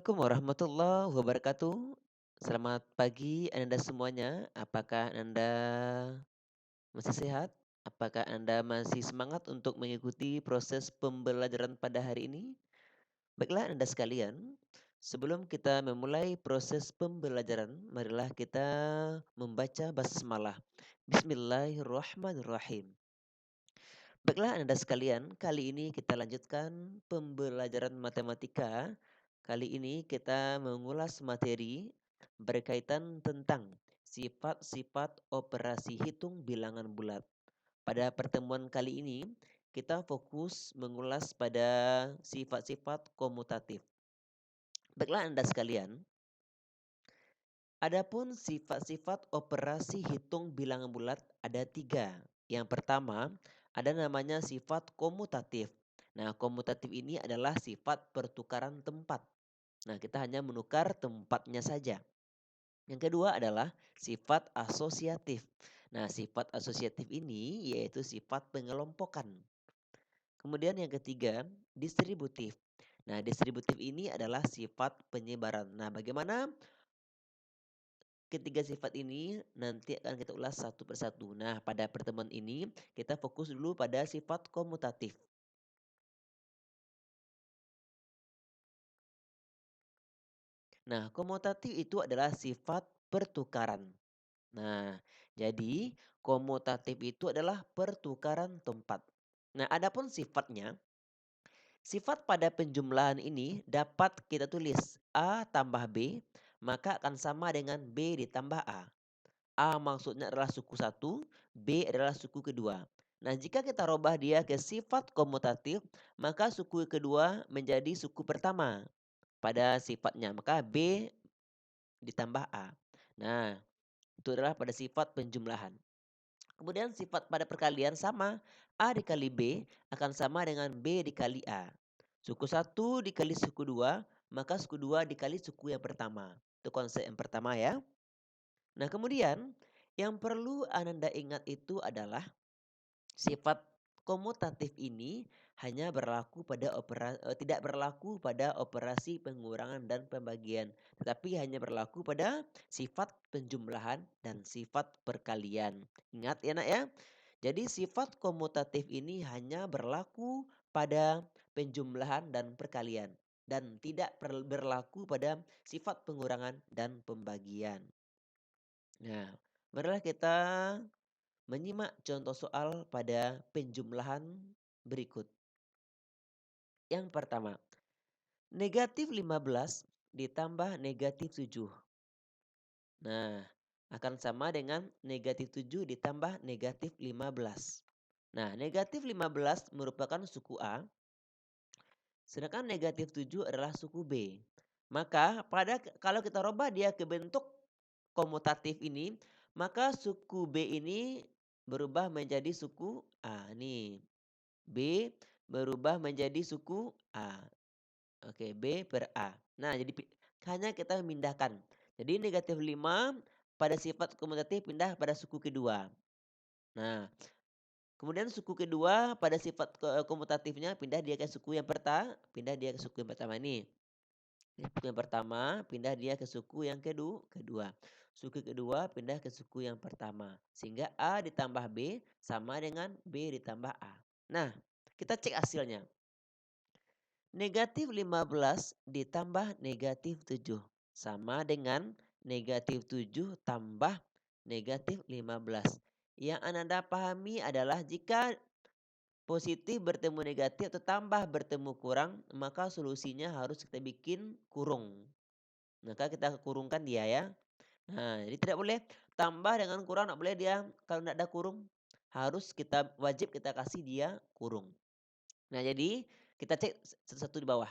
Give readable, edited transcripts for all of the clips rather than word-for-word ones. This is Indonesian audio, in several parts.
Assalamualaikum warahmatullahi wabarakatuh. Selamat pagi Anda semuanya. Apakah Anda masih sehat? Apakah Anda masih semangat untuk mengikuti proses pembelajaran pada hari ini? Baiklah Anda sekalian, sebelum kita memulai proses pembelajaran, marilah kita membaca basmalah. Bismillahirrahmanirrahim. Baiklah Anda sekalian, kali ini kita lanjutkan pembelajaran matematika. Kali ini kita mengulas materi berkaitan tentang sifat-sifat operasi hitung bilangan bulat. Pada pertemuan kali ini, kita fokus mengulas pada sifat-sifat komutatif. Baiklah Anda sekalian, adapun sifat-sifat operasi hitung bilangan bulat ada tiga. Yang pertama, ada namanya sifat komutatif. Nah, komutatif ini adalah sifat pertukaran tempat. Nah, kita hanya menukar tempatnya saja. Yang kedua adalah sifat asosiatif. Nah, sifat asosiatif ini yaitu sifat pengelompokan. Kemudian yang ketiga, distributif. Nah, distributif ini adalah sifat penyebaran. Nah, bagaimana ketiga sifat ini nanti akan kita ulas satu persatu. Nah, pada pertemuan ini kita fokus dulu pada sifat komutatif. Nah, komutatif itu adalah sifat pertukaran. Nah, jadi komutatif itu adalah pertukaran tempat. Nah, adapun sifatnya, sifat pada penjumlahan ini dapat kita tulis A tambah B, maka akan sama dengan B ditambah A. A maksudnya adalah suku satu, B adalah suku kedua. Nah, jika kita rubah dia ke sifat komutatif, maka suku kedua menjadi suku pertama pada sifatnya, maka B ditambah A. Nah, itu adalah pada sifat penjumlahan. Kemudian sifat pada perkalian sama, A dikali B akan sama dengan B dikali A. Suku satu dikali suku 2 maka suku 2 dikali suku yang pertama. Itu konsep yang pertama ya. Nah, kemudian yang perlu Anda ingat itu adalah sifat komutatif ini hanya berlaku pada tidak berlaku pada operasi pengurangan dan pembagian, tetapi hanya berlaku pada sifat penjumlahan dan sifat perkalian. Ingat ya Nak ya. Jadi sifat komutatif ini hanya berlaku pada penjumlahan dan perkalian dan tidak berlaku pada sifat pengurangan dan pembagian. Nah, marilah kita menyimak contoh soal pada penjumlahan berikut. Yang pertama, negatif 15 ditambah negatif 7. Nah, akan sama dengan negatif 7 ditambah negatif 15. Nah, negatif 15 merupakan suku A, sedangkan negatif 7 adalah suku B. Maka kalau kita rubah dia ke bentuk komutatif ini, maka suku B ini berubah menjadi suku A. Nih, B berubah menjadi suku A. Oke, B per A. Nah, jadi hanya kita memindahkan. Jadi negatif 5 pada sifat komutatif pindah pada suku kedua. Nah, kemudian suku kedua pada sifat komutatifnya pindah dia ke suku yang pertama, pindah dia ke suku yang pertama ini. Suku yang pertama pindah dia ke suku yang kedua. Suku kedua pindah ke suku yang pertama. Sehingga A ditambah B sama dengan B ditambah A. Nah, kita cek hasilnya. Negatif 15 ditambah negatif 7 sama dengan negatif 7 tambah negatif 15. Yang Anda pahami adalah jika positif bertemu negatif atau tambah bertemu kurang, maka solusinya harus kita bikin kurung. Maka kita kurungkan dia ya. Nah, jadi tidak boleh tambah dengan kurang, tidak boleh dia kalau tidak ada kurung harus kita wajib kita kasih dia kurung. Nah, jadi kita cek satu-satu di bawah.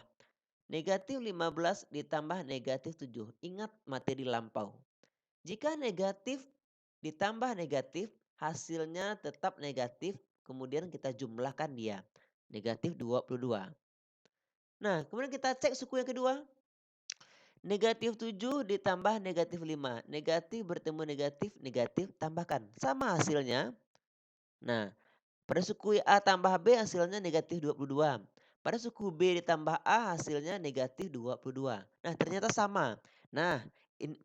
Negatif 15 ditambah negatif 7. Ingat materi lampau. Jika negatif ditambah negatif, hasilnya tetap negatif. Kemudian kita jumlahkan dia. Negatif 22. Nah, kemudian kita cek suku yang kedua. Negatif 7 ditambah negatif 5. Negatif bertemu negatif, negatif tambahkan. Sama hasilnya. Nah, pada suku A tambah B hasilnya negatif 22. Pada suku B ditambah A hasilnya negatif 22. Nah, ternyata sama. Nah, in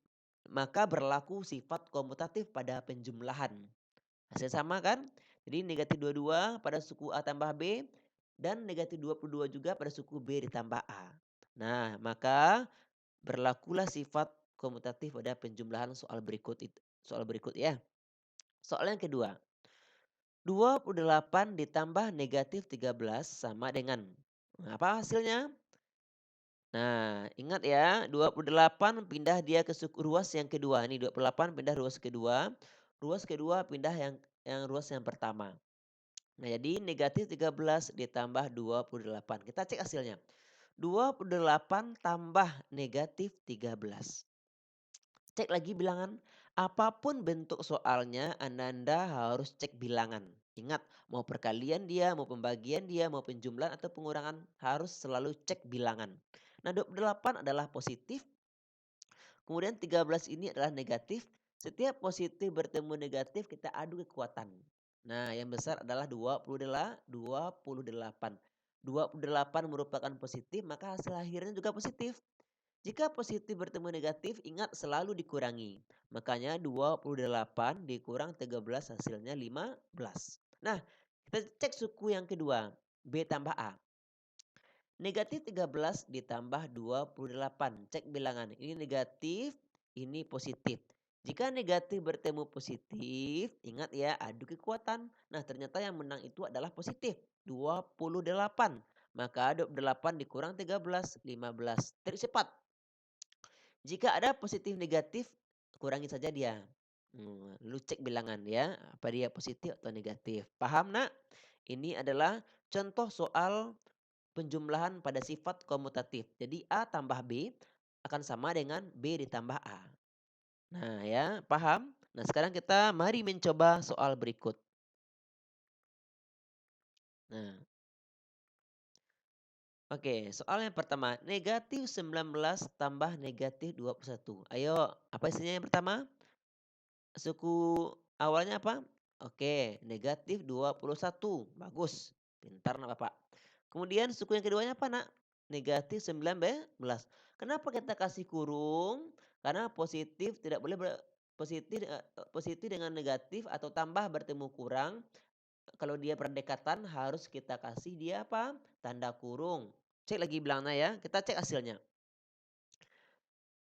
maka berlaku sifat komutatif pada penjumlahan. Hasil sama kan? Jadi negatif 22 pada suku A tambah B dan negatif 22 juga pada suku B ditambah A. Nah, maka berlakulah sifat komutatif pada penjumlahan soal berikut ya. Soal yang kedua, 28 ditambah negatif 13 sama dengan apa hasilnya? Nah, ingat ya, 28 pindah dia ke ruas yang kedua. Ini 28 pindah ruas kedua pindah yang ruas yang pertama. Nah, jadi negatif 13 ditambah 28. Kita cek hasilnya. 28 tambah negatif 13. Cek lagi bilangan. Apapun bentuk soalnya, Anda harus cek bilangan. Ingat, mau perkalian dia, mau pembagian dia, mau penjumlahan atau pengurangan, harus selalu cek bilangan. Nah, 28 adalah positif, kemudian 13 ini adalah negatif. Setiap positif bertemu negatif, kita adu kekuatan. Nah, yang besar adalah 28. 28 merupakan positif, maka hasil akhirnya juga positif. Jika positif bertemu negatif, ingat selalu dikurangi. Makanya 28 dikurang 13 hasilnya 15. Nah, kita cek suku yang kedua, B tambah A. Negatif 13 ditambah 28. Cek bilangan. Ini negatif, ini positif. Jika negatif bertemu positif, ingat ya, adu kekuatan. Nah, ternyata yang menang itu adalah positif, 28. Maka 28 dikurang 13, 15. Trik cepat. Jika ada positif negatif, kurangi saja dia. Lu cek bilangan ya, apa dia positif atau negatif. Paham nak? Ini adalah contoh soal penjumlahan pada sifat komutatif. Jadi A tambah B akan sama dengan B ditambah A. Nah ya, paham? Nah sekarang kita mari mencoba soal berikut. Nah, oke, soal yang pertama, negatif 19 tambah negatif 21. Ayo, apa isinya yang pertama? Suku awalnya apa? Oke, negatif 21. Bagus. Pintar nak Bapak. Kemudian suku yang keduanya apa nak? Negatif 19. Kenapa kita kasih kurung? Karena positif tidak boleh positif dengan negatif atau tambah bertemu kurang. Kalau dia berdekatan harus kita kasih dia apa? Tanda kurung. Cek lagi bilangnya ya. Kita cek hasilnya.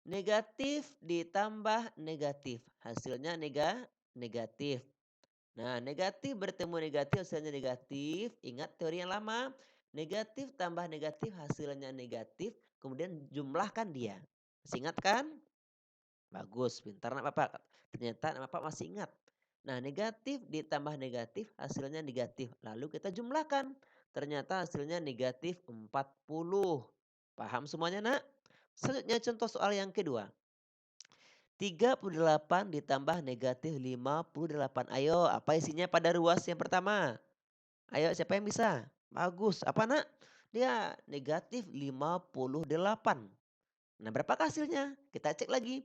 Negatif ditambah negatif. Hasilnya negatif. Nah, negatif bertemu negatif hasilnya negatif. Ingat teori yang lama. Negatif tambah negatif hasilnya negatif. Kemudian jumlahkan dia. Masih ingat kan? Bagus, pintar nak Bapak. Ternyata nak Bapak masih ingat. Nah, negatif ditambah negatif hasilnya negatif. Lalu kita jumlahkan. Ternyata hasilnya negatif 40. Paham semuanya nak? Selanjutnya contoh soal yang kedua. 38 ditambah negatif 58. Ayo, apa isinya pada ruas yang pertama? Ayo, siapa yang bisa? Bagus. Apa nak? Dia negatif 58. Nah, berapa hasilnya? Kita cek lagi.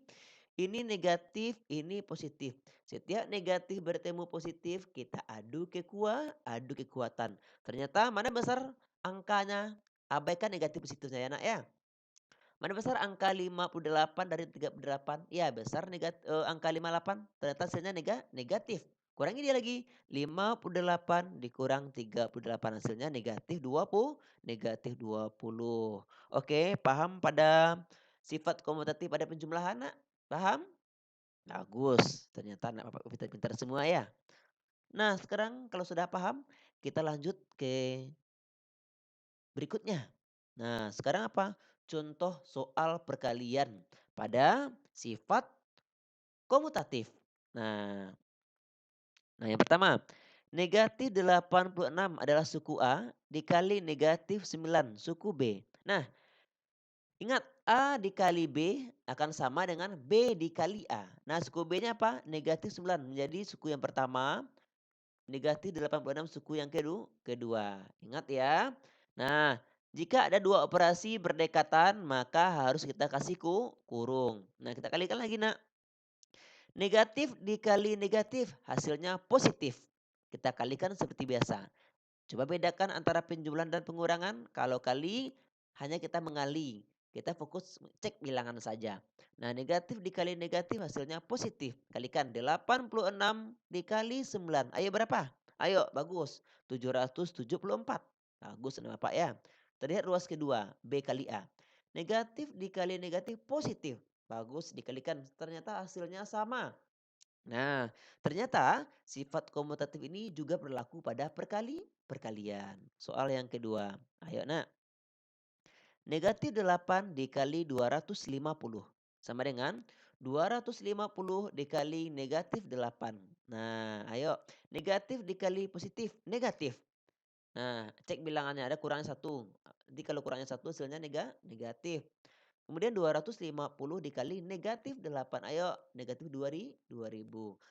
Ini negatif, ini positif. Setiap negatif bertemu positif, kita adu kekuatan. Ternyata mana besar angkanya? Abaikan negatif positifnya ya nak ya. Mana besar angka 58 dari 38? Ya besar angka 58. Ternyata hasilnya negatif. Kurangi dia lagi. 58 dikurang 38 hasilnya negatif 20. Negatif 20. Oke, paham pada sifat komutatif pada penjumlahan nak? Paham? Bagus. Ternyata anak bapak pintar-pintar semua ya. Nah sekarang kalau sudah paham, kita lanjut ke berikutnya. Nah, sekarang apa? Contoh soal perkalian pada sifat komutatif. Nah, yang pertama, negatif 86 adalah suku A dikali negatif 9 suku B. Nah, ingat A dikali B akan sama dengan B dikali A. Nah, suku B-nya apa? Negatif 9 menjadi suku yang pertama. Negatif 86 suku yang kedua. Ingat ya. Nah, jika ada dua operasi berdekatan, maka harus kita kasih kurung. Nah, kita kalikan lagi nak. Negatif dikali negatif, hasilnya positif. Kita kalikan seperti biasa. Coba bedakan antara penjumlahan dan pengurangan. Kalau kali hanya kita mengali, kita fokus cek bilangan saja. Nah, negatif dikali negatif hasilnya positif. Kalikan 86 dikali 9. Ayo berapa? Ayo, bagus. 774. Bagus nama Bapak ya. Terlihat ruas kedua, B kali A. Negatif dikali negatif positif. Bagus, dikalikan. Ternyata hasilnya sama. Nah, ternyata sifat komutatif ini juga berlaku pada perkalian. Soal yang kedua. Ayo nak, negatif 8 dikali 250 sama dengan 250 dikali negatif 8. Nah, ayo. Negatif dikali positif, negatif. Nah, cek bilangannya ada kurangnya satu. Nanti kalau kurangnya satu hasilnya negatif. Kemudian 250 dikali negatif 8. Ayo, negatif 2000.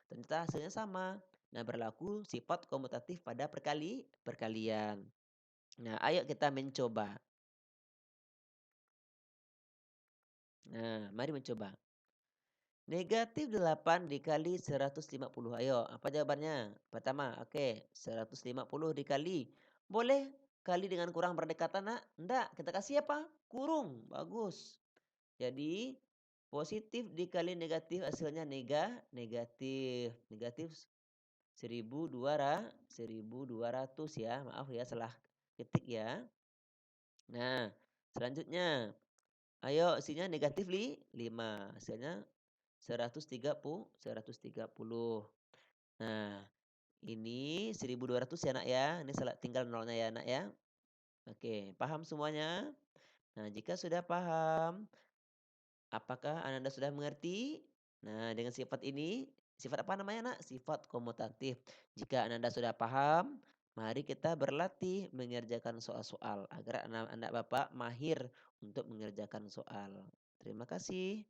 Ternyata hasilnya sama. Nah, berlaku sifat komutatif pada perkalian. Nah, ayo kita mencoba. Nah, mari mencoba. Negatif 8 dikali 150. Ayo, apa jawabannya? Pertama, oke, 150 dikali. Boleh kali dengan kurang berdekatan, Nak? Enggak, kita kasih apa? Kurung. Bagus. Jadi positif dikali negatif hasilnya negatif. Negatif 1200 ya. Maaf ya salah ketik ya. Nah, selanjutnya ayo isinya negatif 5. Hasilnya 130. Nah, ini 1200 ya, Nak, ya. Ini salah tinggal nolnya ya, Nak, ya. Oke, paham semuanya? Nah, jika sudah paham, apakah Anda sudah mengerti? Nah, dengan sifat ini, sifat apa namanya, Nak? Sifat komutatif. Jika Anda sudah paham, mari kita berlatih mengerjakan soal-soal agar anak-anak Bapak mahir untuk mengerjakan soal. Terima kasih.